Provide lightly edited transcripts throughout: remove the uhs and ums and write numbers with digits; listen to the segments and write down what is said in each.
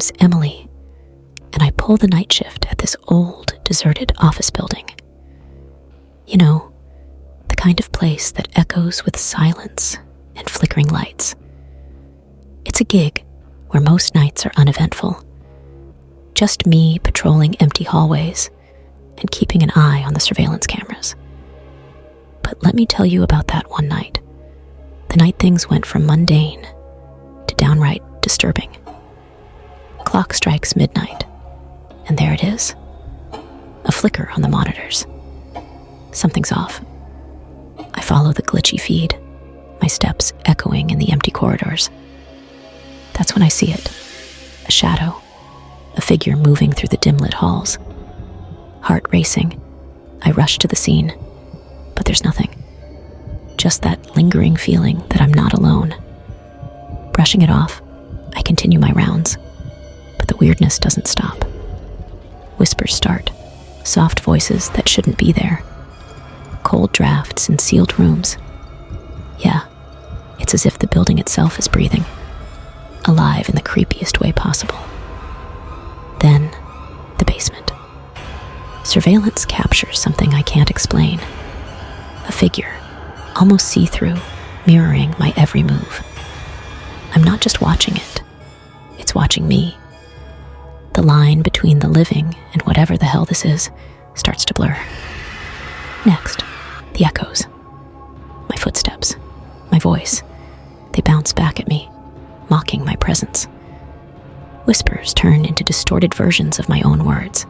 name's Emily, and I pull the night shift at this old, deserted office building. You know, the kind of place that echoes with silence and flickering lights. It's a gig where most nights are uneventful. Just me patrolling empty hallways and keeping an eye on the surveillance cameras. But let me tell you about that one night. The night things went from mundane to downright disturbing. Clock strikes midnight, and there it is. A flicker on the monitors. Something's off. I follow the glitchy feed, my steps echoing in the empty corridors. That's when I see it. A shadow. A figure moving through the dim-lit halls. Heart racing, I rush to the scene, but there's nothing. Just that lingering feeling that I'm not alone. Brushing it off, I continue my rounds, but the weirdness doesn't stop. Whispers start, soft voices that shouldn't be there. Cold drafts in sealed rooms. Yeah, it's as if the building itself is breathing, alive in the creepiest way possible. Then, the basement. Surveillance captures something I can't explain. A figure, almost see-through, mirroring my every move. I'm not just watching it, it's watching me. The line between the living and whatever the hell this is starts to blur. Next, the echoes. My footsteps, my voice, they bounce back at me, mocking my presence. Whispers turn into distorted versions of my own words,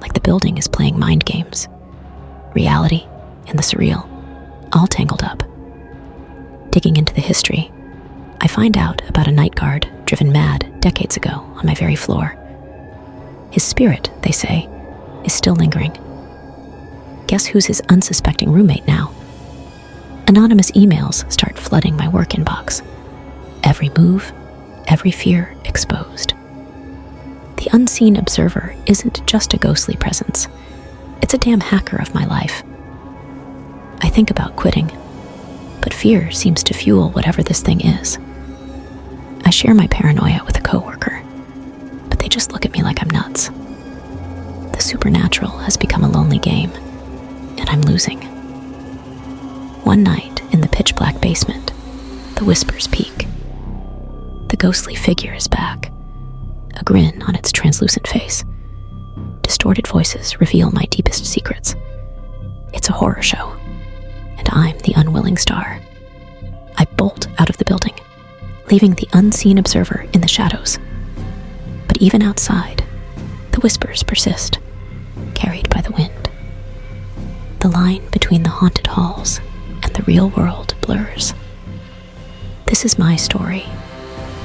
like the building is playing mind games. Reality and the surreal, all tangled up. Digging into the history, I find out about a night guard driven mad decades ago on my very floor. His spirit, they say, is still lingering. Guess who's his unsuspecting roommate now? Anonymous emails start flooding my work inbox. Every move, every fear exposed. The unseen observer isn't just a ghostly presence. It's a damn hacker of my life. I think about quitting, but fear seems to fuel whatever this thing is. I share my paranoia with a coworker, but they just look at me like I'm nuts. The supernatural has become a lonely game, and I'm losing. One night in the pitch-black basement, the whispers peak. The ghostly figure is back, a grin on its translucent face. Distorted voices reveal my deepest secrets. It's a horror show, and I'm the unwilling star. I bolt out of the building, leaving the unseen observer in the shadows. But even outside, the whispers persist, carried by the wind. The line between the haunted halls and the real world blurs. This is my story,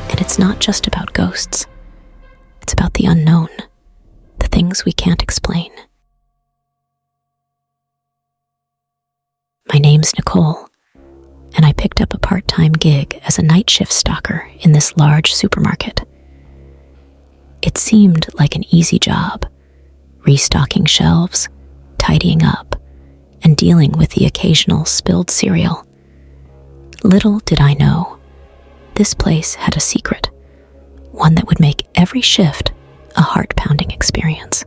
and it's not just about ghosts. It's about the unknown, the things we can't explain. My name's Nicole, and I picked up a part-time gig as a night shift stalker in this large supermarket. It seemed like an easy job, restocking shelves, tidying up, and dealing with the occasional spilled cereal. Little did I know, this place had a secret, one that would make every shift a heart-pounding experience.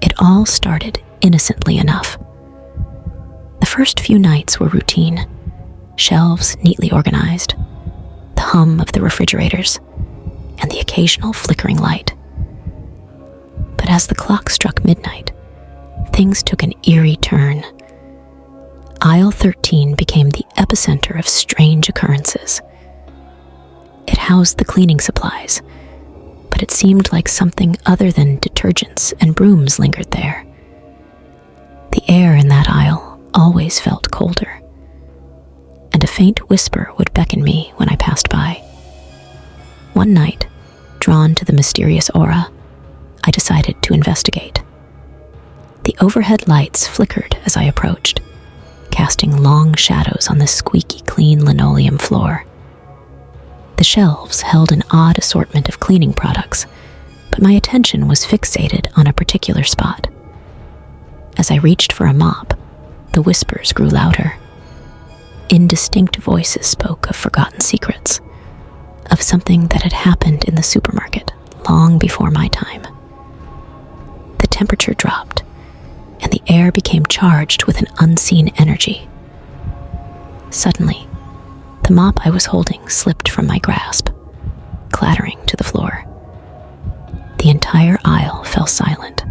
It all started innocently enough. The first few nights were routine, shelves neatly organized, the hum of the refrigerators, and the occasional flickering light. But as the clock struck midnight, things took an eerie turn. Aisle 13 became the epicenter of strange occurrences. It housed the cleaning supplies, but it seemed like something other than detergents and brooms lingered there. The air in that aisle always felt colder, and a faint whisper would beckon me when I passed by. One night, drawn to the mysterious aura, I decided to investigate. The overhead lights flickered as I approached, casting long shadows on the squeaky clean linoleum floor. The shelves held an odd assortment of cleaning products, but my attention was fixated on a particular spot. As I reached for a mop, the whispers grew louder. Indistinct voices spoke of forgotten secrets, of something that had happened in the supermarket long before my time. The temperature dropped, and the air became charged with an unseen energy. Suddenly, the mop I was holding slipped from my grasp, clattering to the floor. The entire aisle fell silent.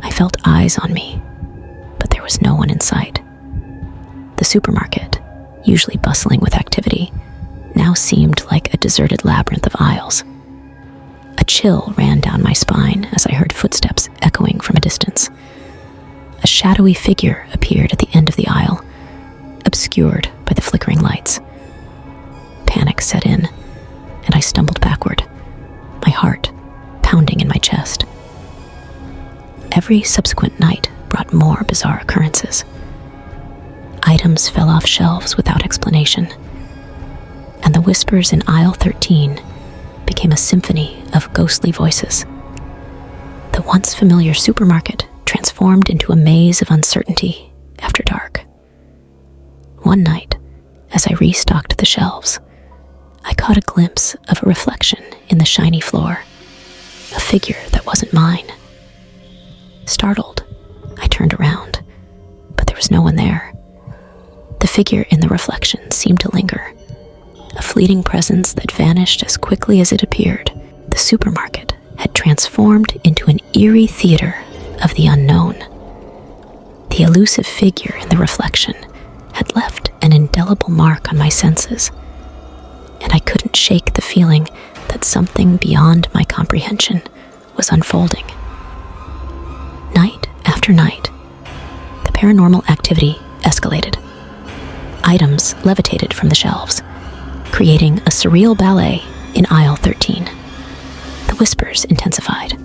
I felt eyes on me, but there was no one in sight. The supermarket, usually bustling with activity, now seemed like a deserted labyrinth of aisles. A chill ran down my spine as I heard footsteps echoing from a distance. A shadowy figure appeared at the end of the aisle, obscured by the flickering lights. Panic set in, and I stumbled backward, my heart pounding in my chest. Every subsequent night brought more bizarre occurrences. Items fell off shelves without explanation, and the whispers in aisle 13 became a symphony of ghostly voices. The once familiar supermarket transformed into a maze of uncertainty after dark. One night, as I restocked the shelves, I caught a glimpse of a reflection in the shiny floor, a figure that wasn't mine. Startled, I turned around, but there was no one there. The figure in the reflection seemed to linger, a fleeting presence that vanished as quickly as it appeared. The supermarket had transformed into an eerie theater of the unknown. The elusive figure in the reflection had left an indelible mark on my senses, and I couldn't shake the feeling that something beyond my comprehension was unfolding. Night after night, the paranormal activity escalated. Items levitated from the shelves, creating a surreal ballet in aisle 13. The whispers intensified,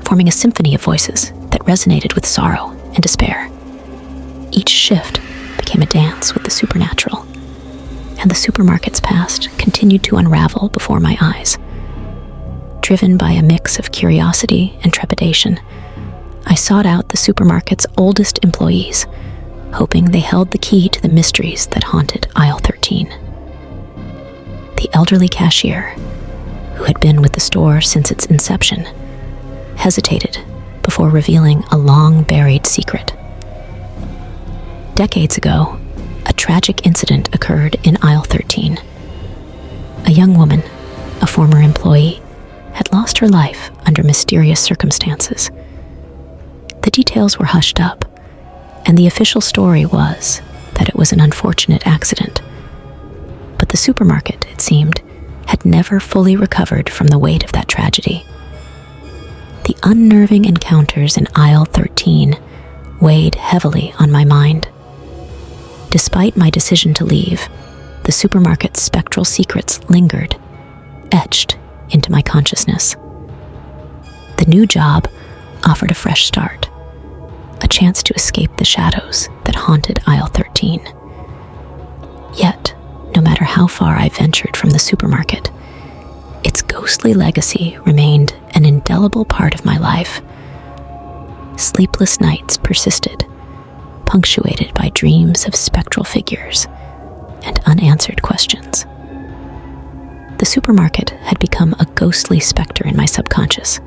forming a symphony of voices that resonated with sorrow and despair. Each shift became a dance with the supernatural, and the supermarket's past continued to unravel before my eyes. Driven by a mix of curiosity and trepidation, I sought out the supermarket's oldest employees, hoping they held the key to the mysteries that haunted aisle 13. The elderly cashier, who had been with the store since its inception, hesitated before revealing a long-buried secret. Decades ago, a tragic incident occurred in aisle 13. A young woman, a former employee, had lost her life under mysterious circumstances. The details were hushed up, and the official story was that it was an unfortunate accident. But the supermarket, it seemed, had never fully recovered from the weight of that tragedy. The unnerving encounters in aisle 13 weighed heavily on my mind. Despite my decision to leave, the supermarket's spectral secrets lingered, etched into my consciousness. The new job offered a fresh start, a chance to escape the shadows that haunted aisle 13. Yet, no matter how far I ventured from the supermarket, its ghostly legacy remained an indelible part of my life. Sleepless nights persisted, punctuated by dreams of spectral figures and unanswered questions. The supermarket had become a ghostly specter in my subconscious,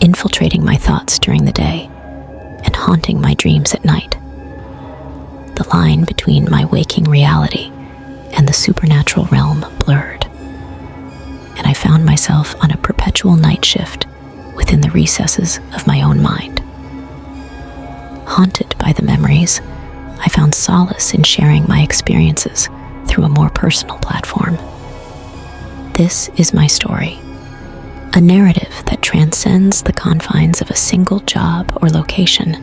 infiltrating my thoughts during the day and haunting my dreams at night. The line between my waking reality and the supernatural realm blurred, and I found myself on a perpetual night shift within the recesses of my own mind. Haunted by the memories, I found solace in sharing my experiences through a more personal platform. This is my story, a narrative that transcends the confines of a single job or location,